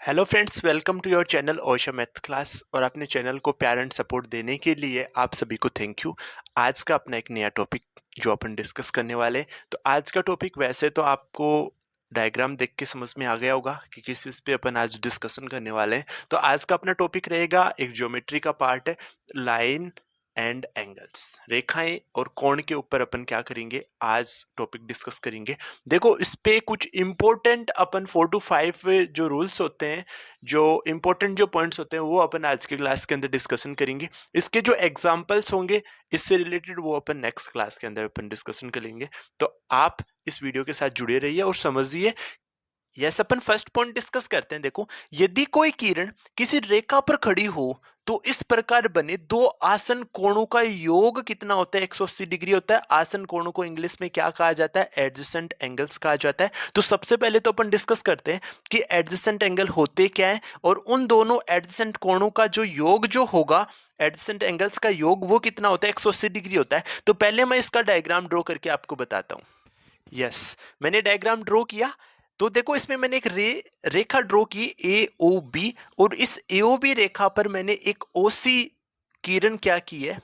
Hello friends, welcome to your channel Osha math class. और अपने channel को प्यार एंड सपोर्ट देने के लिए आप सभी को थैंक यू। आज का अपना एक नया टॉपिक जो अपन डिस्कस करने वाले हैं। तो आज का टॉपिक वैसे तो आपको डायग्राम देख के समझ में आ गया होगा कि किस चीज़ पे अपन आज डिस्कशन करने वाले हैं। तो आज का अपना टॉपिक रहेगा, एक ज्योमेट्री का पार्ट है, लाइन एंड एंगल्स, रेखाएं और कोण के ऊपर अपन क्या करेंगे, आज टॉपिक डिस्कस करेंगे। देखो, इस पे कुछ इंपॉर्टेंट अपन 4 to 5 जो रूल्स होते हैं, जो इंपॉर्टेंट जो पॉइंट्स होते हैं, वो अपन आज की क्लास के अंदर डिस्कशन करेंगे। इसके जो एग्जांपल्स होंगे इससे रिलेटेड, वो अपन नेक्स्ट क्लास के अंदर अपन डिस्कशन करेंगे। तो आप इस वीडियो के साथ जुड़े रहिए और समझिए। यस, अपन फर्स्ट पॉइंट डिस्कस करते हैं। देखो, यदि कोई किरण किसी रेखा पर खड़ी हो तो इस प्रकार बने दो आसन कोणों का योग कितना होता है? 180 डिग्री होता है। आसन कोणों को इंग्लिश में क्या कहा जाता है? एडजेसेंट एंगल्स कहा जाता है। तो सबसे पहले तो अपन डिस्कस करते हैं कि एडजेसेंट एंगल होते क्या है, और उन दोनों एडजेसेंट कोणों का जो योग जो होगा, एडजेसेंट एंगल्स का योग, वो कितना होता है? 180 डिग्री होता है। तो पहले मैं इसका डायग्राम ड्रॉ करके आपको बताता हूँ। यस, मैंने डायग्राम ड्रॉ किया। तो देखो, इसमें मैंने एक रेखा ड्रॉ की ए ओ बी, और इस ए ओ बी रेखा पर मैंने एक ओ सी किरण क्या की है?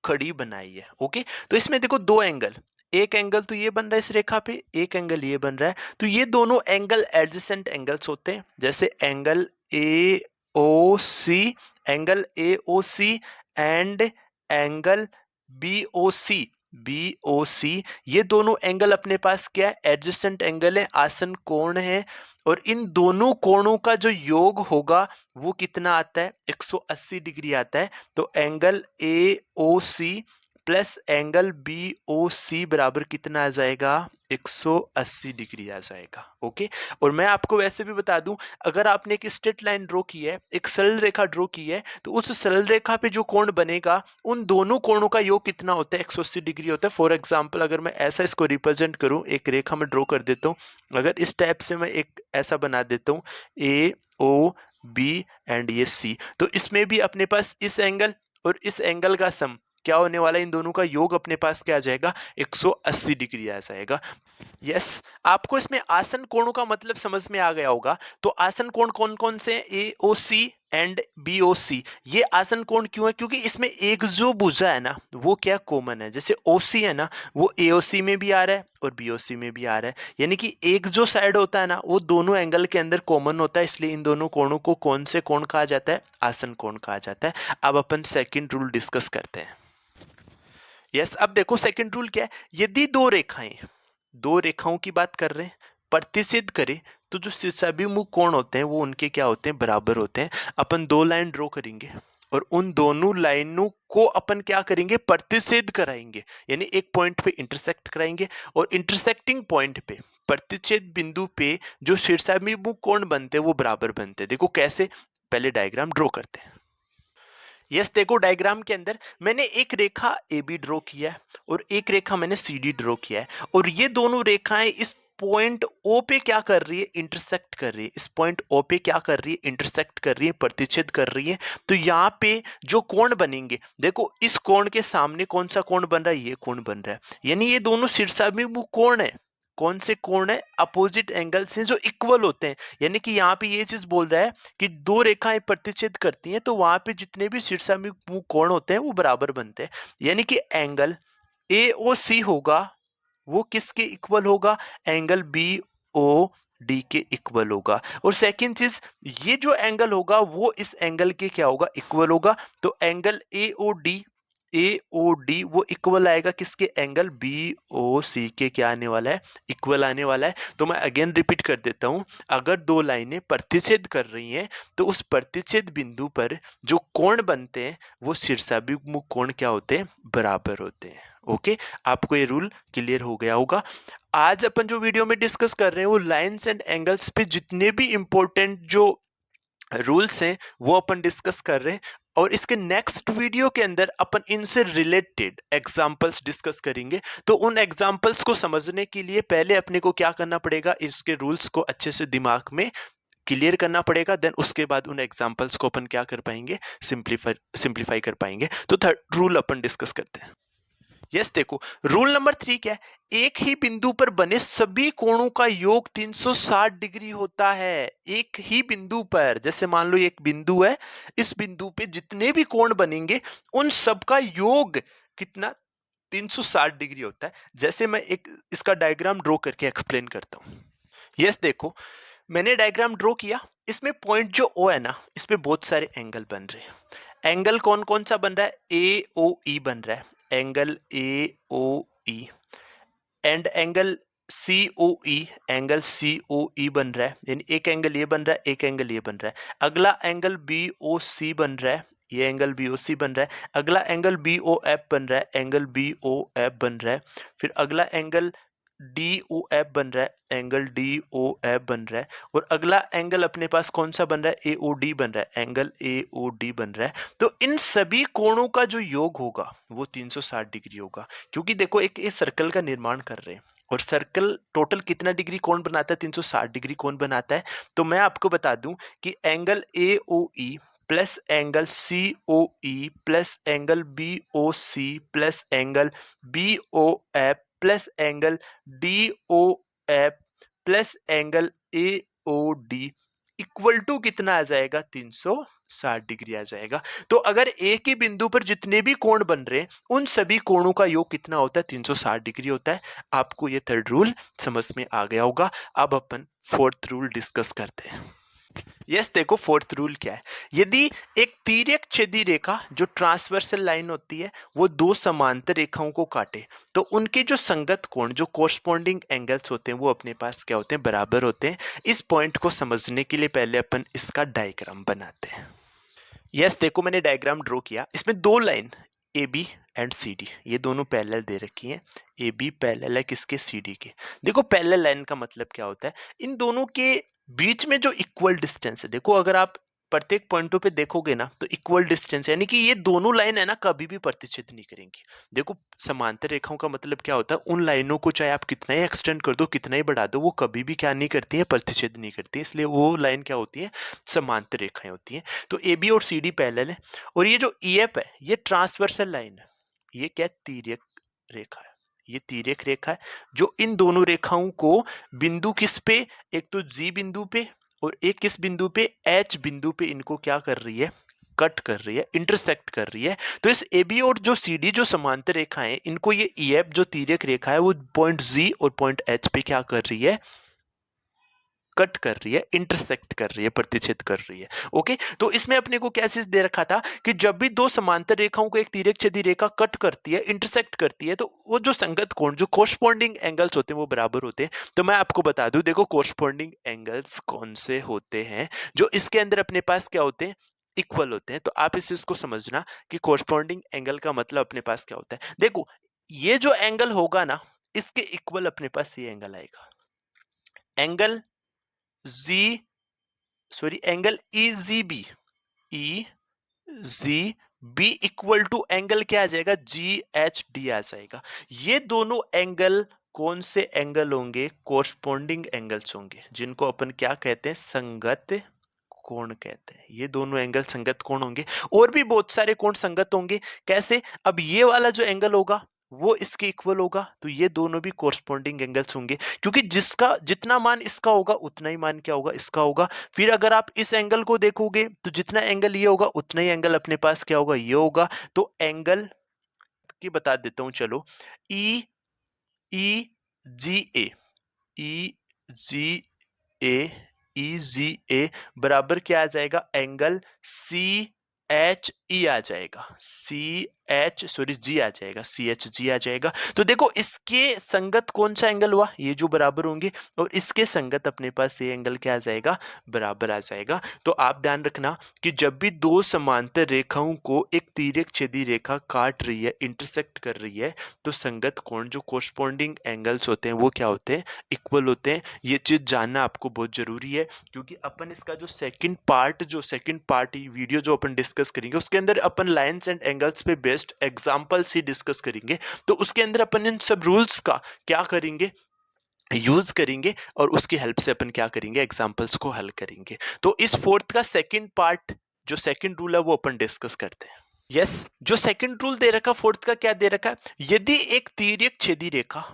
खड़ी बनाई है। ओके, तो इसमें देखो दो एंगल, एक एंगल तो ये बन रहा है इस रेखा पे, एक एंगल ये बन रहा है। तो ये दोनों एंगल एडजेसेंट एंगल्स होते हैं, जैसे angle A O C, angle A O C and angle B O C, B O C, ये दोनों एंगल अपने पास क्या है? एडजेसेंट एंगल है, आसन कोण है। और इन दोनों कोणों का जो योग होगा वो कितना आता है? 180 डिग्री आता है। तो angle A O C plus angle B O C बराबर कितना आ जाएगा? 180 डिग्री आ जाएगा। ओके, और मैं आपको वैसे भी बता दूं, अगर आपने एक स्ट्रेट लाइन ड्रॉ की है, एक सरल रेखा ड्रॉ की है, तो उस सरल रेखा पे जो कोण बनेगा, उन दोनों कोणों का योग कितना होता है? 180 डिग्री होता है। फॉर एग्जाम्पल, अगर मैं ऐसा इसको रिप्रेजेंट करूं, एक रेखा में ड्रॉ कर देता हूं, अगर इस टाइप से मैं एक ऐसा बना देता हूं, ए ओ बी एंड ये सी, तो इसमें भी अपने पास इस एंगल और इस एंगल का सम क्या होने वाला है? इन दोनों का योग अपने पास क्या आ जाएगा? 180 डिग्री आ जाएगा। यस, आपको इसमें आसन कोणों का मतलब समझ में आ गया होगा। तो आसन कोण कौन कौन से हैं? ए O C and B O C. ये आसन कोण क्यों है? क्योंकि इसमें एक जो भुजा है ना, वो क्या कॉमन है। जैसे ओ सी है ना, वो ए ओ सी में भी आ रहा है और बी ओ सी में भी आ रहा है, यानी कि एक जो साइड होता है ना, वो दोनों एंगल के अंदर कॉमन होता है। इसलिए इन दोनों कोणों को कौन से कोण कहा जाता है? आसन कोण कहा जाता है। अब अपन सेकंड रूल डिस्कस करते हैं। यस, अब देखो सेकंड रूल क्या है? यदि दो रेखाएं, दो रेखाओं की बात कर रहे हैं, प्रतिच्छेद करें, तो जो शीर्षाभिमुख कोण होते हैं वो उनके क्या होते हैं? बराबर होते हैं। अपन दो लाइन ड्रॉ करेंगे और उन दोनों लाइनों को अपन क्या करेंगे? प्रतिच्छेद कराएंगे, यानी एक पॉइंट पे इंटरसेक्ट कराएंगे, और इंटरसेक्टिंग पॉइंट पे, प्रतिच्छेद बिंदु पे जो शीर्षाभिमुख कोण बनते हैं वो बराबर बनते हैं। देखो कैसे, पहले डायग्राम ड्रॉ करते हैं। यस, देखो डायग्राम के अंदर मैंने एक रेखा ए बी ड्रॉ किया है और एक रेखा मैंने सी डी ड्रॉ किया है, और ये दोनों रेखाएं इस पॉइंट ओ पे क्या कर रही है? इंटरसेक्ट कर रही है। इस पॉइंट ओ पे क्या कर रही है? इंटरसेक्ट कर रही है, प्रतिच्छेद कर रही है। तो यहाँ पे जो कोण बनेंगे, देखो इस कोण के सामने कौन सा कोण बन रहा है? ये कोण बन रहा है, यानी ये दोनों शीर्षाभिमुख कोण है। कौन से कोण है? अपोजिट एंगल्स हैं जो इक्वल होते हैं। यानी कि यहाँ पे ये चीज बोल रहा है कि दो रेखाएं प्रतिच्छेद करती हैं तो वहां पे जितने भी शीर्षाभिमुख कोण होते हैं वो बराबर बनते हैं। यानी कि एंगल ए ओ सी होगा, वो किसके इक्वल होगा? एंगल बी ओ डी के इक्वल होगा। और सेकंड चीज, ये जो एंगल होगा वो इस एंगल के क्या होगा? इक्वल होगा। तो एंगल ए ओ डी वो इक्वल आएगा किसके? एंगल बी ओ सी के क्या आने वाला है? इक्वल आने वाला है। तो मैं अगेन रिपीट कर देता हूं, अगर दो लाइनें प्रतिच्छेद कर रही हैं तो उस प्रतिच्छेद बिंदु पर जो कोण बनते हैं वो शीर्षाभिमुख कोण क्या होते हैं? बराबर होते हैं। ओके, आपको ये रूल क्लियर हो गया होगा। आज अपन जो वीडियो में डिस्कस कर रहे हैं वो लाइंस एंड एंगल्स पे जितने भी इंपॉर्टेंट जो रूल्स हैं वो अपन डिस्कस कर रहे हैं, और इसके नेक्स्ट वीडियो के अंदर अपन इनसे रिलेटेड एग्जांपल्स डिस्कस करेंगे। तो उन एग्जांपल्स को समझने के लिए पहले अपने को क्या करना पड़ेगा? इसके रूल्स को अच्छे से दिमाग में क्लियर करना पड़ेगा। देन उसके बाद उन एग्जांपल्स को अपन क्या कर पाएंगे? सिंप्लीफाई कर पाएंगे। तो थर्ड रूल अपन डिस्कस करते हैं। यस देखो, रूल नंबर 3 क्या है, एक ही बिंदु पर बने सभी कोणों का योग 360 डिग्री होता है। एक ही बिंदु पर, जैसे मान लो एक बिंदु है, इस बिंदु पे जितने भी कोण बनेंगे उन सब का योग कितना, 360 डिग्री होता है। जैसे मैं एक इसका डायग्राम ड्रॉ करके एक्सप्लेन करता हूँ। यस देखो, मैंने डायग्राम ड्रॉ किया, इसमें पॉइंट जो ओ है ना, इस पे बहुत सारे एंगल बन रहे हैं। एंगल कौन कौन सा बन रहा है, ए ओ ई बन रहा है, angle A O E, and angle C O E, angle C O E बन रहा है, यानी एक एंगल ये बन रहा है, एक एंगल ये बन रहा है। अगला एंगल बी ओ सी बन रहा है, ये एंगल बी ओ सी बन रहा है। अगला एंगल बी ओ एफ बन रहा है, एंगल बी ओ एफ बन रहा है। फिर अगला एंगल डी ओ एफ बन रहा है, एंगल डी ओ एफ बन रहा है। और अगला एंगल अपने पास कौन सा बन रहा है, ए ओ डी बन रहा है, एंगल ए ओ डी बन रहा है। तो इन सभी कोणों का जो योग होगा वो 360 डिग्री होगा, क्योंकि देखो एक ये सर्कल का निर्माण कर रहे हैं, और सर्कल टोटल कितना डिग्री कोण बनाता है, 360 डिग्री कोण बनाता है। तो मैं आपको बता दूं कि angle A O E plus angle C O E plus angle B O C plus angle B O F plus angle D O F plus angle A O D equal to कितना आ जाएगा, 360 degree आ जाएगा। तो अगर एक ही बिंदु पर जितने भी कोण बन रहे हैं उन सभी कोणों का योग कितना होता है, 360 डिग्री होता है। आपको ये थर्ड रूल समझ में आ गया होगा। अब अपन फोर्थ रूल डिस्कस करते हैं। यस देखो, फोर्थ रूल क्या है, यदि एक तिर्यक छेदी रेखा जो ट्रांसवर्सल लाइन होती है वो दो समांतर रेखाओं को काटे, तो उनके जो संगत कोण, जो कोरस्पॉन्डिंग एंगल्स होते हैं वो अपने पास क्या होते हैं, बराबर होते हैं। इस पॉइंट को समझने के लिए पहले अपन इसका डायग्राम बनाते हैं। यस देखो, मैंने डायग्राम ड्रॉ किया, इसमें दो line A B and C D, ये दोनों पैरेलल दे रखी हैं। ए बी पैरेलल है किसके, सी डी के। देखो पैरेलल लाइन का मतलब क्या होता है, इन दोनों के बीच में जो इक्वल डिस्टेंस है, देखो अगर आप प्रत्येक पॉइंटों पे देखोगे ना तो इक्वल डिस्टेंस, यानी कि ये दोनों लाइन है ना कभी भी प्रतिच्छेद नहीं करेंगी। देखो समांतर रेखाओं का मतलब क्या होता है, उन लाइनों को चाहे आप कितना ही एक्सटेंड कर दो, कितना ही बढ़ा दो, वो कभी भी क्या नहीं करती है, प्रतिच्छेद नहीं करती है। इसलिए वो लाइन क्या होती है, समांतर रेखाएं होती हैं। तो ए बी और सी डी पैरेलल है, और ये जो ई एफ है ये ट्रांसवर्सल लाइन है। ये क्या, तिर्यक रेखा है, ये तिर्यक रेखा है जो इन दोनों रेखाओं को बिंदु किस पे, एक तो जी बिंदु पे और एक किस बिंदु पे, एच बिंदु पे इनको क्या कर रही है, कट कर रही है, इंटरसेक्ट कर रही है। तो इस ए बी और जो सी डी जो समांतर रेखाएं, इनको ये ई एफ जो तिर्यक रेखा है वो पॉइंट जी और पॉइंट एच पे क्या कर रही है, कट कर रही है, इंटरसेक्ट कर रही है, प्रतिच्छेद कर रही है। ओके, तो इसमें अपने को क्या चीज दे रखा था कि जब भी दो समांतर रेखाओं को एक तिर्यक छेदी रेखा कट करती है, इंटरसेक्ट करती है, तो वो जो संगत कोण, जो कोरस्पॉन्डिंग एंगल्स होते हैं वो बराबर होते हैं। तो मैं आपको बता दूं, देखो कोरस्पॉन्डिंग एंगल्स कौन से होते हैं, जो इसके अंदर अपने पास क्या होते हैं, इक्वल होते हैं। तो आप इस चीज को समझना कि कोरस्पॉन्डिंग एंगल का मतलब अपने पास क्या होता है। देखो ये जो एंगल होगा ना, इसके इक्वल अपने पास ये एंगल आएगा, angle G, sorry angle E G B, E G B equal to angle क्या आ जाएगा, जी एच डी आ जाएगा। ये दोनों एंगल कौन से एंगल होंगे, कोरस्पॉन्डिंग एंगल्स होंगे, जिनको अपन क्या कहते हैं, संगत कोण कहते हैं। ये दोनों एंगल संगत कोण होंगे। और भी बहुत सारे कोण संगत होंगे, कैसे, अब ये वाला जो एंगल होगा वो इसके इक्वल होगा, तो ये दोनों भी कोरस्पॉन्डिंग एंगल्स होंगे, क्योंकि जिसका जितना मान इसका होगा उतना ही मान क्या होगा, इसका होगा। फिर अगर आप इस एंगल को देखोगे तो जितना एंगल ये होगा उतना ही एंगल अपने पास क्या होगा, ये होगा। तो एंगल की बता देता हूं चलो, ई ई जी ए, ई जी ए, ई जी ए बराबर क्या आ जाएगा, एंगल सी एच ई आ जाएगा, सी एच सॉरी जी आ जाएगा, सी एच जी आ जाएगा। तो देखो इसके संगत कौन सा एंगल हुआ, ये जो बराबर होंगे, और इसके संगत अपने पास ये एंगल क्या आ जाएगा, बराबर आ जाएगा। तो आप ध्यान रखना कि जब भी दो समांतर रेखाओं को एक तिर्यक छेदी रेखा काट रही है, इंटरसेक्ट कर रही है, तो संगत कोण जो कोरस्पॉन्डिंग एंगल्स होते हैं वो क्या होते हैं, इक्वल होते हैं। ये चीज जानना आपको बहुत जरूरी है, क्योंकि अपन इसका जो सेकंड पार्ट वीडियो जो अपन डिस्कस करेंगे उसके अंदर अपन लाइंस एंड एंगल्स पे बेस्ड एग्जांपल्स ही डिस्कस करेंगे। तो उसके अंदर अपन इन सब रूल्स का क्या करेंगे, यूज करेंगे, और उसकी हेल्प से अपन क्या करेंगे, एग्जांपल्स को हल करेंगे। तो इस फोर्थ का सेकंड पार्ट जो सेकंड रूल है वो अपन डिस्कस करते हैं। यस, जो सेकंड रूल दे रखा, फोर्थ का क्या दे रखा है, यदि एक तिर्यक छेदी रेखा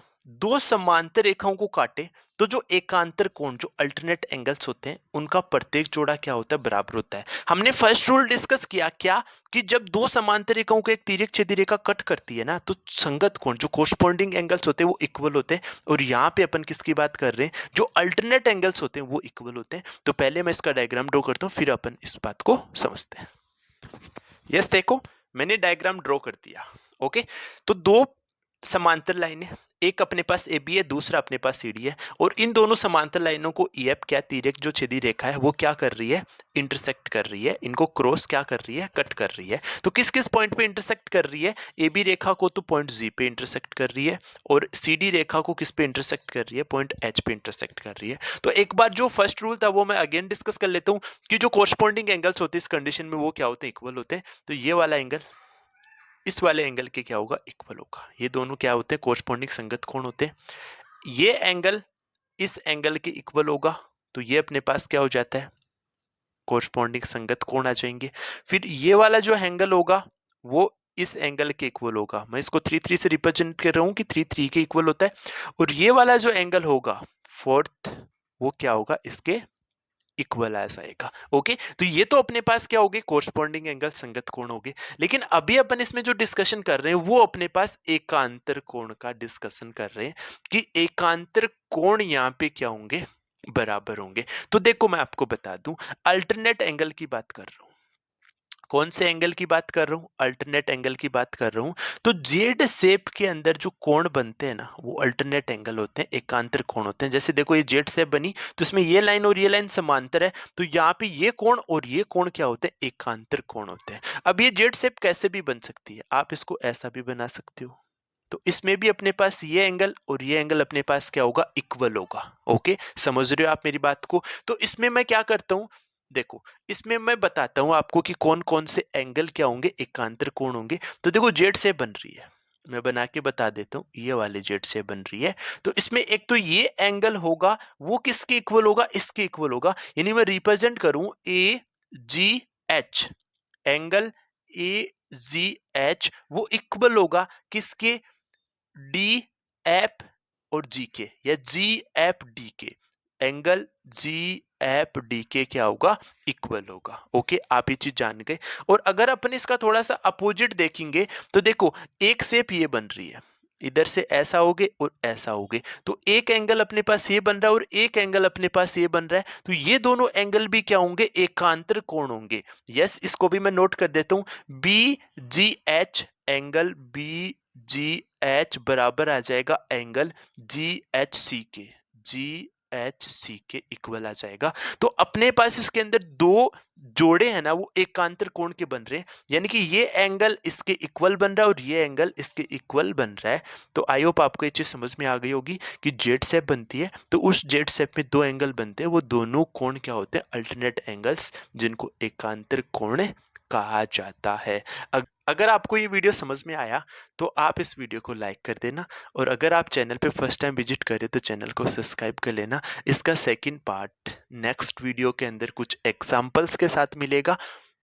दो समांतर रेखाओं को काटे तो जो एकांतर कोण, जो अल्टरनेट एंगल्स होते हैं, उनका प्रत्येक जोड़ा क्या होता है, बराबर होता है। हमने फर्स्ट रूल डिस्कस किया क्या, कि जब दो समांतर रेखाओं को एक तिर्यक छेदी रेखा कट करती है ना, तो संगत कोण, जो कोरस्पॉन्डिंग एंगल्स होते हैं, वो इक्वल होते हैं। और यहाँ पे अपन किसकी बात कर रहे हैं, जो अल्टरनेट एंगल्स होते हैं वो इक्वल होते हैं। तो पहले मैं इसका डायग्राम ड्रॉ करता हूँ, फिर अपन इस बात को समझते हैं। यस, देखो मैंने डायग्राम ड्रॉ कर दिया। ओके, तो दो समांतर लाइनें, एक अपने पास ए बी है, दूसरा अपने पास सी डी है, और इन दोनों समांतर लाइनों को ई एफ, क्या तिर्यक जो छेदी रेखा है, वो क्या कर रही है, इंटरसेक्ट कर रही है। इनको क्रॉस क्या कर रही है, कट कर रही है। तो किस किस पॉइंट पे इंटरसेक्ट कर रही है, ए बी रेखा को तो पॉइंट जी पे इंटरसेक्ट कर रही है, और सी डी रेखा को किस पे इंटरसेक्ट कर रही है, पॉइंट एच पे इंटरसेक्ट कर रही है। तो एक बार जो फर्स्ट रूल था वो मैं अगेन डिस्कस कर लेता हूँ, कि जो कोरस्पॉन्डिंग एंगल्स होते हैं इस कंडीशन में वो क्या होते हैं, इक्वल होते हैं। तो ये वाला एंगल इस वाले एंगल के क्या होगा, इक्वल होगा। ये दोनों क्या होते हैं, कोरस्पॉन्डिंग संगत कोण होते हैं। ये एंगल इस एंगल के इक्वल होगा, तो ये अपने पास क्या हो जाता है, कोरस्पॉन्डिंग संगत कोण आ जाएंगे। फिर ये वाला जो एंगल होगा वो इस एंगल के इक्वल होगा। मैं इसको 3 से रिप्रेजेंट कर रहा हूं कि 3 के इक्वल होता है। और ये वाला जो एंगल होगा फोर्थ, वो क्या होगा, इसके इक्वल आ जाएगा। ओके, तो ये तो अपने पास क्या होगी, कोरस्पॉन्डिंग एंगल, संगत कोण होगे। लेकिन अभी अपन इसमें जो डिस्कशन कर रहे हैं वो अपने पास एकांतर कोण का डिस्कशन कर रहे हैं, कि एकांतर कोण यहाँ पे क्या होंगे, बराबर होंगे। तो देखो मैं आपको बता दूं, अल्टरनेट एंगल की बात कर रहा हूं। कौन से एंगल की बात कर रहा हूं, अल्टरनेट एंगल की बात कर रहा हूं। तो जेड शेप के अंदर जो कोण बनते हैं ना, वो अल्टरनेट एंगल होते हैं, एकांतर कोण होते हैं। जैसे देखो ये जेड शेप बनी, तो इसमें ये लाइन और ये लाइन समांतर है, तो यहाँ पे ये कोण और ये कोण क्या होते हैं, एकांतर कोण होते हैं। अब ये जेड शेप कैसे भी बन सकती है, आप इसको ऐसा भी बना सकते हो। तो इसमें भी अपने पास ये एंगल और ये एंगल अपने पास क्या होगा, इक्वल होगा। ओके, समझ रहे हो आप मेरी बात को। तो इसमें मैं क्या करता हूं, देखो इसमें मैं बताता हूं आपको कि कौन कौन से एंगल क्या होंगे, एकांतर कोण होंगे। तो देखो जेड से बन रही है, मैं बना के बता देता हूं, ये वाले जेड से बन रही है। तो इसमें एक तो ये एंगल होगा, वो किसके इक्वल होगा, इसके इक्वल होगा। यानी मैं रिप्रेजेंट करूं A G H, angle A G H वो इक्वल होगा किसके, डी एफ और जी के, या जी एफ डी के। एंगल जी एफ डी के क्या होगा, इक्वल होगा। ओके, आप ये चीज जान गए। और अगर अपन इसका थोड़ा सा अपोजिट देखेंगे, तो देखो एक शेप ये बन रही है, इधर से ऐसा होगे और ऐसा होगे, तो एक एंगल अपने पास ये बन रहा है और एक एंगल अपने पास ये बन रहा है। तो ये दोनों एंगल भी क्या होंगे, एकांतर कोण होंगे। यस, इसको भी मैं नोट कर देता हूं, B G H, angle B G H बराबर आ जाएगा एंगल जी एच सी के, जी एच सी के इक्वल आ जाएगा। तो अपने पास इसके अंदर दो जोड़े हैं ना, वो एकांतर कोण के बन रहे हैं। यानी कि ये एंगल इसके इक्वल बन रहा है और ये एंगल इसके इक्वल बन रहा है। तो आई होप आपको ये चीज समझ में आ गई होगी कि जेड शेप बनती है, तो उस जेड शेप में दो एंगल बनते हैं, वो दोनों कोण क्या होते हैं, अल्टरनेट एंगल्स, जिनको एकांतर कोण कहा जाता है। अगर आपको ये वीडियो समझ में आया तो आप इस वीडियो को लाइक कर देना, और अगर आप चैनल पे फर्स्ट टाइम विजिट करें तो चैनल को सब्सक्राइब कर लेना। इसका सेकंड पार्ट नेक्स्ट वीडियो के अंदर कुछ एग्जांपल्स के साथ मिलेगा।